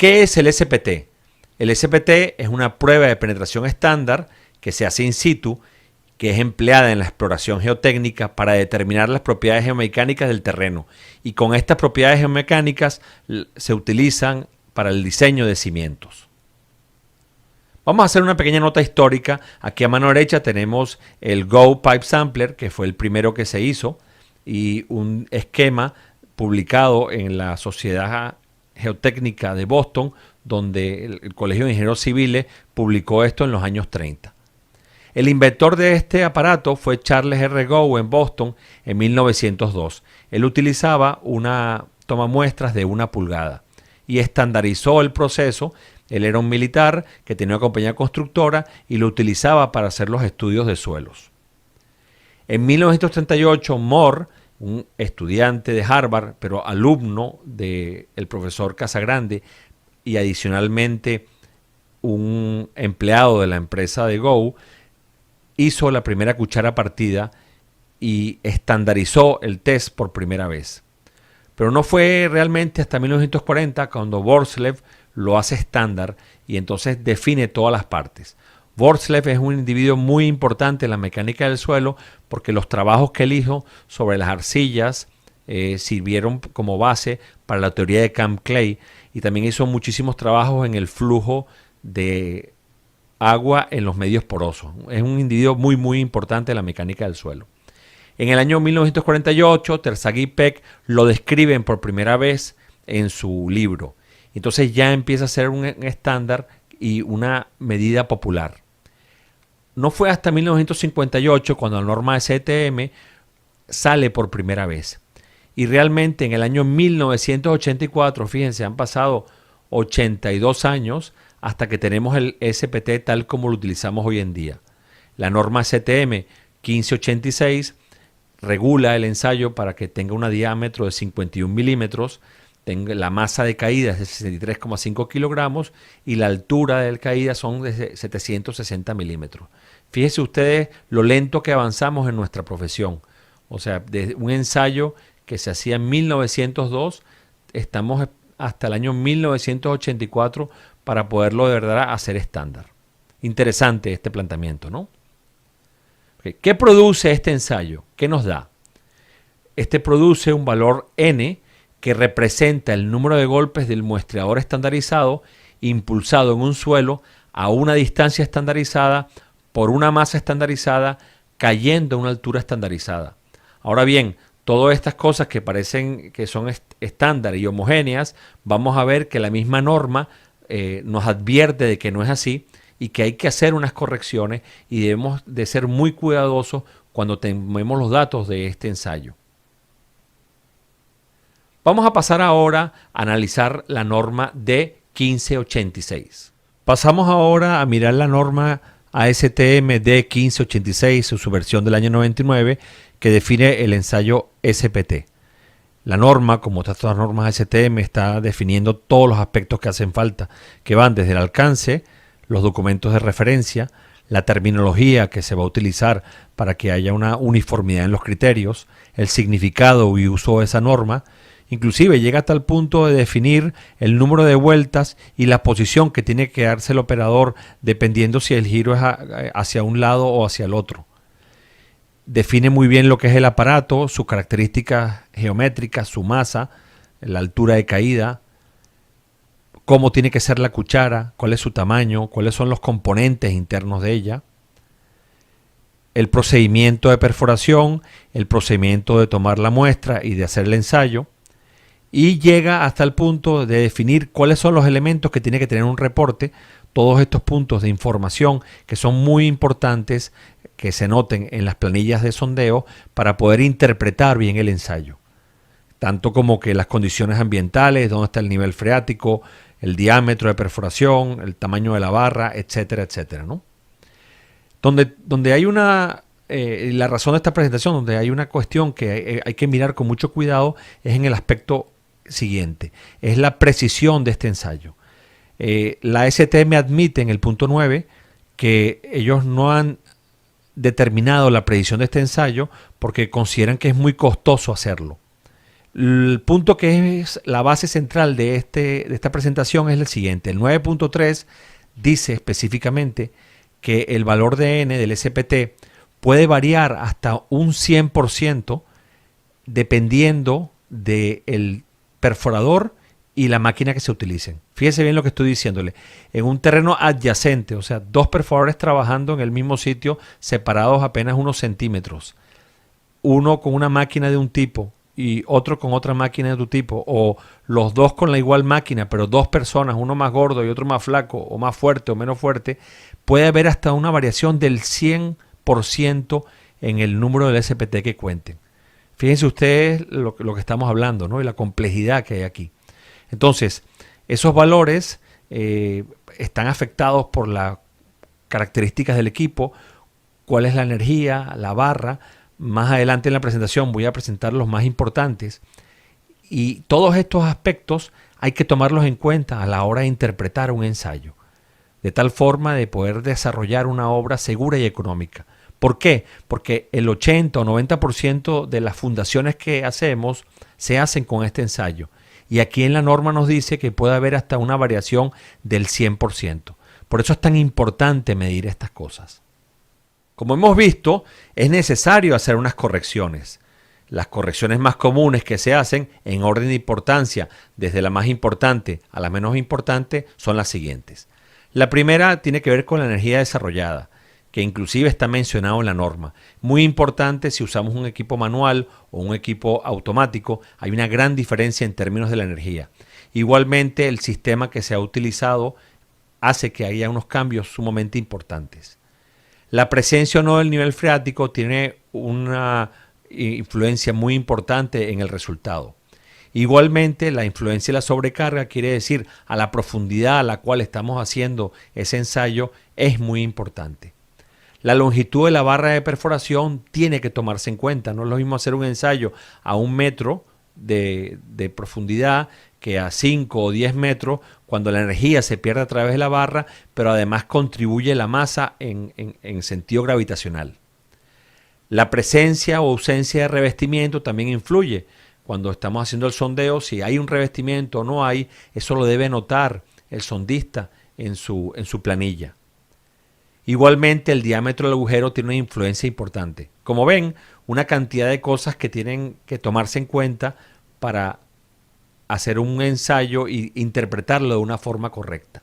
¿Qué es el SPT? El SPT es una prueba de penetración estándar que se hace in situ, que es empleada en la exploración geotécnica para determinar las propiedades geomecánicas del terreno. Y con estas propiedades geomecánicas se utilizan para el diseño de cimientos. Vamos a hacer una pequeña nota histórica. Aquí a mano derecha tenemos el GO Pipe Sampler, que fue el primero que se hizo, y un esquema publicado en la Sociedad Geotécnica de Boston, donde el Colegio de Ingenieros Civiles publicó esto en los años 30. El inventor de este aparato fue Charles R. Gow en Boston en 1902. Él utilizaba una toma muestras de 1 pulgada y estandarizó el proceso. Él era un militar que tenía una compañía constructora y lo utilizaba para hacer los estudios de suelos. En 1938, Moore, un estudiante de Harvard, pero alumno del profesor Casagrande y adicionalmente un empleado de la empresa de Gow, hizo la primera cuchara partida y estandarizó el test por primera vez. Pero no fue realmente hasta 1940 cuando Borslev lo hace estándar y entonces define todas las partes. Borslev es un individuo muy importante en la mecánica del suelo porque los trabajos que él hizo sobre las arcillas sirvieron como base para la teoría de Camp Clay, y también hizo muchísimos trabajos en el flujo de agua en los medios porosos. Es un individuo muy importante en la mecánica del suelo. En el año 1948, Terzaghi y Peck lo describen por primera vez en su libro. Entonces ya empieza a ser un estándar y una medida popular. No fue hasta 1958 cuando la norma STM sale por primera vez. Y realmente en el año 1984, fíjense, han pasado 82 años hasta que tenemos el SPT tal como lo utilizamos hoy en día. La norma STM 1586 regula el ensayo para que tenga un diámetro de 51 milímetros, la masa de caída es de 63,5 kilogramos y la altura de caída son de 760 milímetros. Fíjense ustedes lo lento que avanzamos en nuestra profesión. O sea, de un ensayo que se hacía en 1902, estamos hasta el año 1984 para poderlo de verdad hacer estándar. Interesante este planteamiento, ¿no? ¿Qué produce este ensayo? ¿Qué nos da? Este produce un valor N que representa el número de golpes del muestreador estandarizado impulsado en un suelo a una distancia estandarizada por una masa estandarizada cayendo a una altura estandarizada. Ahora bien, todas estas cosas que parecen que son estándar y homogéneas, vamos a ver que la misma norma nos advierte de que no es así y que hay que hacer unas correcciones y debemos de ser muy cuidadosos cuando tomemos los datos de este ensayo. Vamos a pasar ahora a analizar la norma D1586. Pasamos ahora a mirar la norma ASTM D1586 en su versión del año 99 que define el ensayo SPT. La norma, como todas las normas STM, está definiendo todos los aspectos que hacen falta, que van desde el alcance, los documentos de referencia, la terminología que se va a utilizar para que haya una uniformidad en los criterios, el significado y uso de esa norma. Inclusive llega hasta el punto de definir el número de vueltas y la posición que tiene que darse el operador dependiendo si el giro es hacia un lado o hacia el otro. Define muy bien lo que es el aparato, sus características geométricas, su masa, la altura de caída, cómo tiene que ser la cuchara, cuál es su tamaño, cuáles son los componentes internos de ella, el procedimiento de perforación, el procedimiento de tomar la muestra y de hacer el ensayo, y llega hasta el punto de definir cuáles son los elementos que tiene que tener un reporte, todos estos puntos de información que son muy importantes que se noten en las planillas de sondeo para poder interpretar bien el ensayo. Tanto como que las condiciones ambientales, dónde está el nivel freático, el diámetro de perforación, el tamaño de la barra, etcétera, etcétera, ¿no? Donde hay una... la razón de esta presentación, donde hay una cuestión que hay que mirar con mucho cuidado, es en el aspecto siguiente, es la precisión de este ensayo. La STM admite en el punto 9 que ellos no han determinado la precisión de este ensayo porque consideran que es muy costoso hacerlo. El punto que es la base central de esta presentación es el siguiente. El 9.3 dice específicamente que el valor de N del SPT puede variar hasta un 100% dependiendo del perforador y la máquina que se utilicen. Fíjese bien lo que estoy diciéndole. En un terreno adyacente, o sea, dos perforadores trabajando en el mismo sitio, separados apenas unos centímetros, uno con una máquina de un tipo y otro con otra máquina de otro tipo, o los dos con la igual máquina, pero dos personas, uno más gordo y otro más flaco, o más fuerte o menos fuerte, puede haber hasta una variación del 100% en el número del SPT que cuenten. Fíjense ustedes lo que estamos hablando, ¿no? Y la complejidad que hay aquí. Entonces, esos valores están afectados por las características del equipo, cuál es la energía, la barra. Más adelante en la presentación voy a presentar los más importantes. Y todos estos aspectos hay que tomarlos en cuenta a la hora de interpretar un ensayo, de tal forma de poder desarrollar una obra segura y económica. ¿Por qué? Porque el 80 o 90% de las fundaciones que hacemos se hacen con este ensayo. Y aquí en la norma nos dice que puede haber hasta una variación del 100%. Por eso es tan importante medir estas cosas. Como hemos visto, es necesario hacer unas correcciones. Las correcciones más comunes que se hacen en orden de importancia, desde la más importante a la menos importante, son las siguientes. La primera tiene que ver con la energía desarrollada, que inclusive está mencionado en la norma. Muy importante si usamos un equipo manual o un equipo automático, hay una gran diferencia en términos de la energía. Igualmente, el sistema que se ha utilizado hace que haya unos cambios sumamente importantes. La presencia o no del nivel freático tiene una influencia muy importante en el resultado. Igualmente, la influencia de la sobrecarga quiere decir a la profundidad a la cual estamos haciendo ese ensayo es muy importante. La longitud de la barra de perforación tiene que tomarse en cuenta. No es lo mismo hacer un ensayo a 1 metro de profundidad que a 5 o 10 metros, cuando la energía se pierde a través de la barra, pero además contribuye la masa en sentido gravitacional. La presencia o ausencia de revestimiento también influye. Cuando estamos haciendo el sondeo, si hay un revestimiento o no hay, eso lo debe notar el sondista en su planilla. Igualmente, el diámetro del agujero tiene una influencia importante. Como ven, una cantidad de cosas que tienen que tomarse en cuenta para hacer un ensayo e interpretarlo de una forma correcta.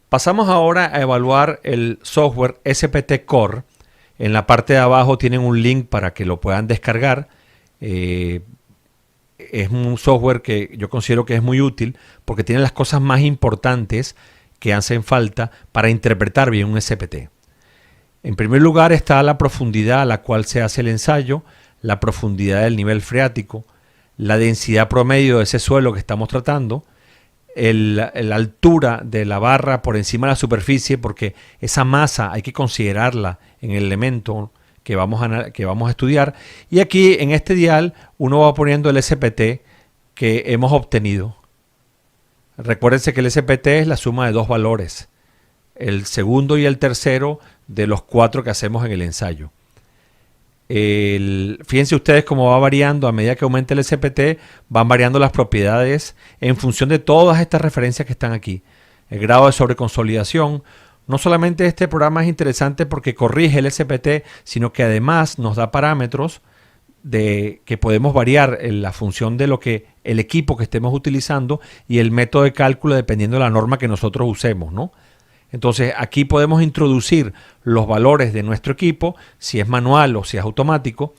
Pasamos ahora a evaluar el software SPT Core. En la parte de abajo tienen un link para que lo puedan descargar. Es un software que yo considero que es muy útil porque tiene las cosas más importantes que hacen falta para interpretar bien un SPT. En primer lugar está la profundidad a la cual se hace el ensayo, la profundidad del nivel freático, la densidad promedio de ese suelo que estamos tratando, la altura de la barra por encima de la superficie, porque esa masa hay que considerarla en el elemento que vamos a estudiar. Y aquí en este dial uno va poniendo el SPT que hemos obtenido. Recuérdense que el SPT es la suma de dos valores, el segundo y el tercero de los 4 que hacemos en el ensayo. Fíjense ustedes cómo va variando a medida que aumenta el SPT, van variando las propiedades en función de todas estas referencias que están aquí. El grado de sobreconsolidación. No solamente este programa es interesante porque corrige el SPT, sino que además nos da parámetros que podemos variar en la función de el equipo que estemos utilizando y el método de cálculo dependiendo de la norma que nosotros usemos, ¿no? Entonces aquí podemos introducir los valores de nuestro equipo, si es manual o si es automático,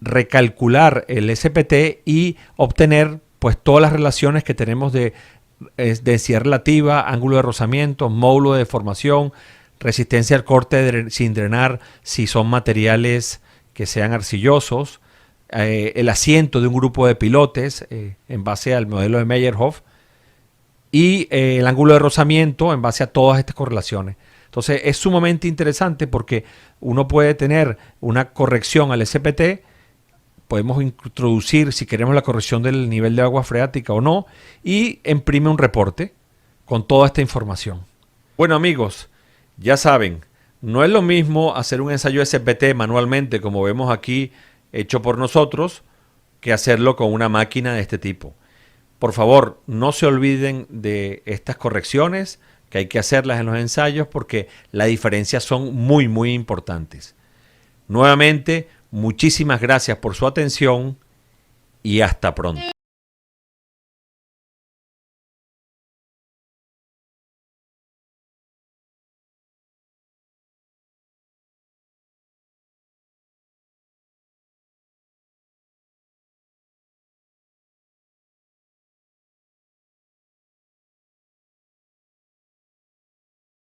recalcular el SPT y obtener pues todas las relaciones que tenemos de densidad relativa, ángulo de rozamiento, módulo de deformación, resistencia al corte sin drenar, si son materiales que sean arcillosos, el asiento de un grupo de pilotes en base al modelo de Meyerhoff y el ángulo de rozamiento en base a todas estas correlaciones. Entonces es sumamente interesante porque uno puede tener una corrección al SPT, podemos introducir si queremos la corrección del nivel de agua freática o no y imprime un reporte con toda esta información. Bueno amigos, ya saben, no es lo mismo hacer un ensayo SPT manualmente como vemos aquí hecho por nosotros que hacerlo con una máquina de este tipo. Por favor, no se olviden de estas correcciones, que hay que hacerlas en los ensayos porque las diferencias son muy, muy importantes. Nuevamente, muchísimas gracias por su atención y hasta pronto.